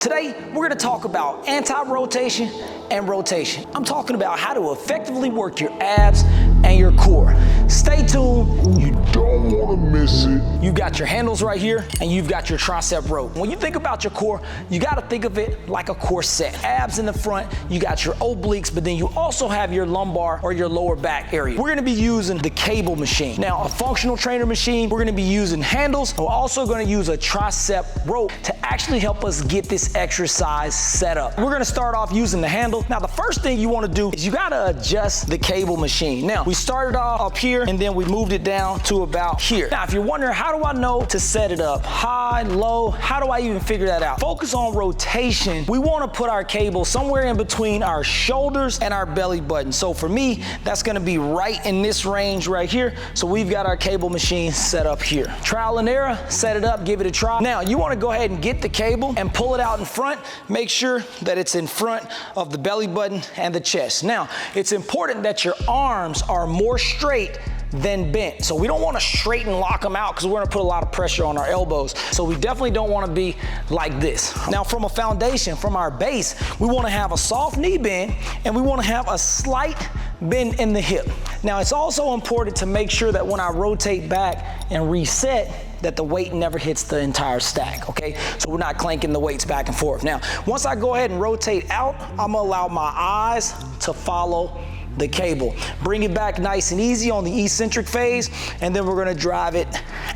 Today, we're going to talk about anti-rotation and rotation. I'm talking about how to effectively work your abs and your core. Stay tuned. You don't want to miss it. You got your handles right here, and you've got your tricep rope. When you think about your core, you got to think of it like a corset. Abs in the front, you got your obliques, but then you also have your lumbar or your lower back area. We're going to be using the cable machine. Now, a functional trainer machine, we're going to be using handles. We're also going to use a tricep rope to actually help us get this exercise set up. We're going to start off using the handle. Now, the first thing you want to do is you got to adjust the cable machine. Now, we started off up here and then we moved it down to about here. Now, if you're wondering, how do I know to set it up? High, low, how do I even figure that out? Focus on rotation. We want to put our cable somewhere in between our shoulders and our belly button. So for me, that's going to be right in this range right here. So we've got our cable machine set up here. Trial and error, set it up, give it a try. Now, you want to go ahead and get the cable and pull it out in front. Make sure that it's in front of the belly button and the chest. Now, it's important that your arms are more straight than bent. So we don't want to straighten lock them out because we're going to put a lot of pressure on our elbows. So we definitely don't want to be like this. Now, from a foundation, from our base, we want to have a soft knee bend and we want to have a slight bend in the hip. Now, it's also important to make sure that when I rotate back and reset, that the weight never hits the entire stack, okay? So we're not clanking the weights back and forth. Now, once I go ahead and rotate out, I'm gonna allow my eyes to follow the cable. Bring it back nice and easy on the eccentric phase, and then we're gonna drive it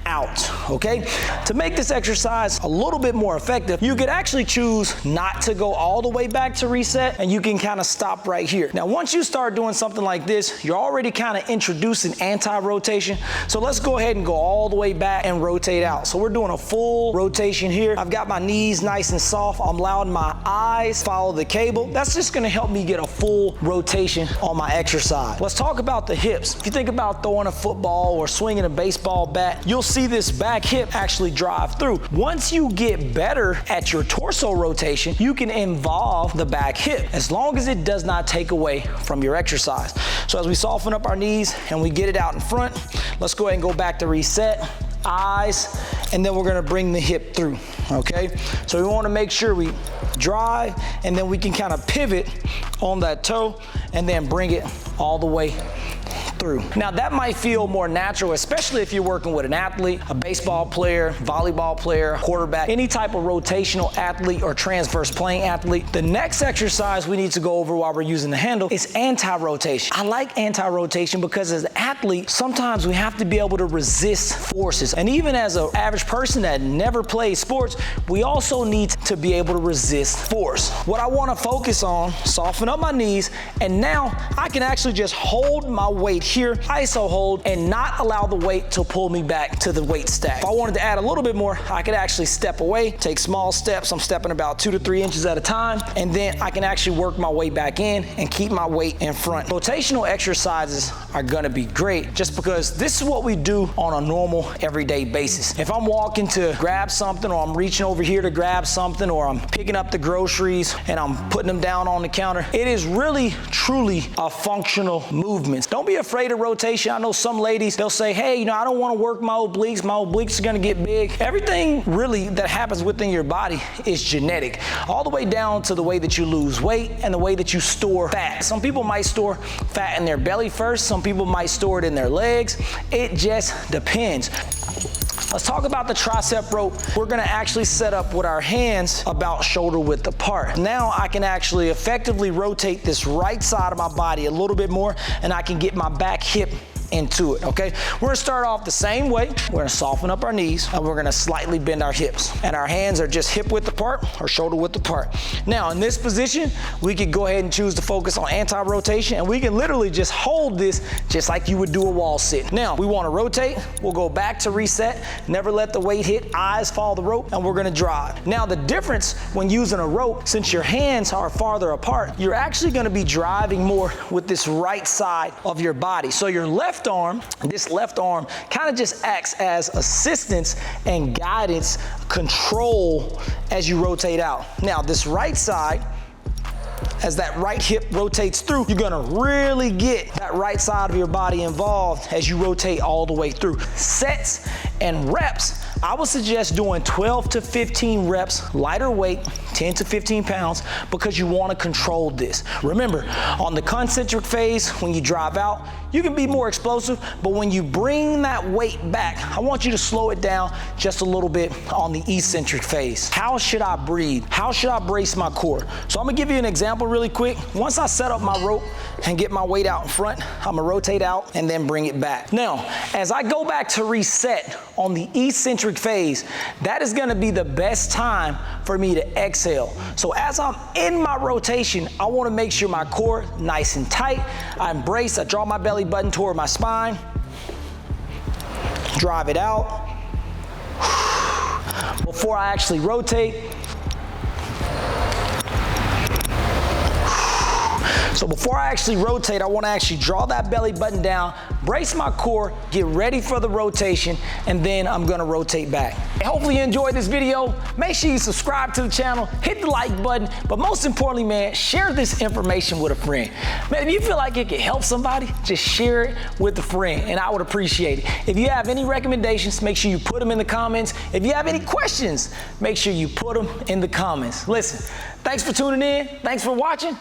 out, okay? To make this exercise a little bit more effective, you could actually choose not to go all the way back to reset, and you can kind of stop right here. Now, once you start doing something like this, you're already kind of introducing anti-rotation, so let's go ahead and go all the way back and rotate out. So we're doing a full rotation here. I've got my knees nice and soft. I'm allowing my eyes follow the cable. That's just gonna help me get a full rotation on my exercise. Let's talk about the hips. If you think about throwing a football or swinging a baseball bat, you'll see this back hip actually drive through. Once you get better at your torso rotation, you can involve the back hip as long as it does not take away from your exercise. So as we soften up our knees and we get it out in front, let's go ahead and go back to reset, eyes, and then we're gonna bring the hip through, okay? So we wanna make sure we drive and then we can kind of pivot on that toe and then bring it all the way through. Now, that might feel more natural, especially if you're working with an athlete, a baseball player, volleyball player, quarterback, any type of rotational athlete or transverse plane athlete. The next exercise we need to go over while we're using the handle is anti-rotation. I like anti-rotation because as an athlete, sometimes we have to be able to resist forces. And even as an average person that never plays sports, we also need to be able to resist force. What I want to focus on, soften up my knees, and now I can actually just hold my weight here, iso hold, and not allow the weight to pull me back to the weight stack. If I wanted to add a little bit more, I could actually step away, take small steps. I'm stepping about 2 to 3 inches at a time, and then I can actually work my way back in and keep my weight in front. Rotational exercises are gonna be great just because this is what we do on a normal everyday basis. If I'm walking to grab something, or I'm reaching over here to grab something, or I'm picking up the groceries and I'm putting them down on the counter, it is really, truly a functional movement. Don't be afraid of rotation. I know some ladies, they'll say, hey, you know, I don't want to work my obliques are going to get big. Everything really that happens within your body is genetic, all the way down to the way that you lose weight and the way that you store fat. Some people might store fat in their belly first, some people might store it in their legs. It just depends. Let's talk about the tricep rope. We're gonna actually set up with our hands about shoulder width apart. Now I can actually effectively rotate this right side of my body a little bit more, and I can get my back hip into it, okay? We're gonna start off the same way. We're gonna soften up our knees and we're gonna slightly bend our hips. And our hands are just hip width apart or shoulder width apart. Now in this position, we could go ahead and choose to focus on anti-rotation, and we can literally just hold this just like you would do a wall sit. Now we wanna rotate, we'll go back to reset, never let the weight hit, eyes follow the rope, and we're gonna drive. Now the difference when using a rope, since your hands are farther apart, you're actually gonna be driving more with this right side of your body. So your left arm, this left arm kind of just acts as assistance and guidance, control as you rotate out. Now this right side, as that right hip rotates through, you're gonna really get that right side of your body involved as you rotate all the way through. Sets and reps I would suggest doing 12 to 15 reps, lighter weight, 10 to 15 pounds, because you want to control this. Remember, on the concentric phase, when you drive out, you can be more explosive, but when you bring that weight back, I want you to slow it down just a little bit on the eccentric phase. How should I breathe? How should I brace my core? So I'm gonna give you an example really quick. Once I set up my rope and get my weight out in front, I'm gonna rotate out and then bring it back. Now, as I go back to reset on the eccentric phase, that is gonna be the best time for me to exhale. So as I'm in my rotation, I wanna make sure my core nice and tight. I embrace, I draw my belly button toward my spine, drive it out. Before I actually rotate, so before I actually rotate, I want to actually draw that belly button down, brace my core, get ready for the rotation, and then I'm going to rotate back. Hopefully you enjoyed this video. Make sure you subscribe to the channel, hit the like button, but most importantly, man, share this information with a friend. Man, if you feel like it can help somebody, just share it with a friend, and I would appreciate it. If you have any recommendations, make sure you put them in the comments. If you have any questions, make sure you put them in the comments. Listen, thanks for tuning in. Thanks for watching.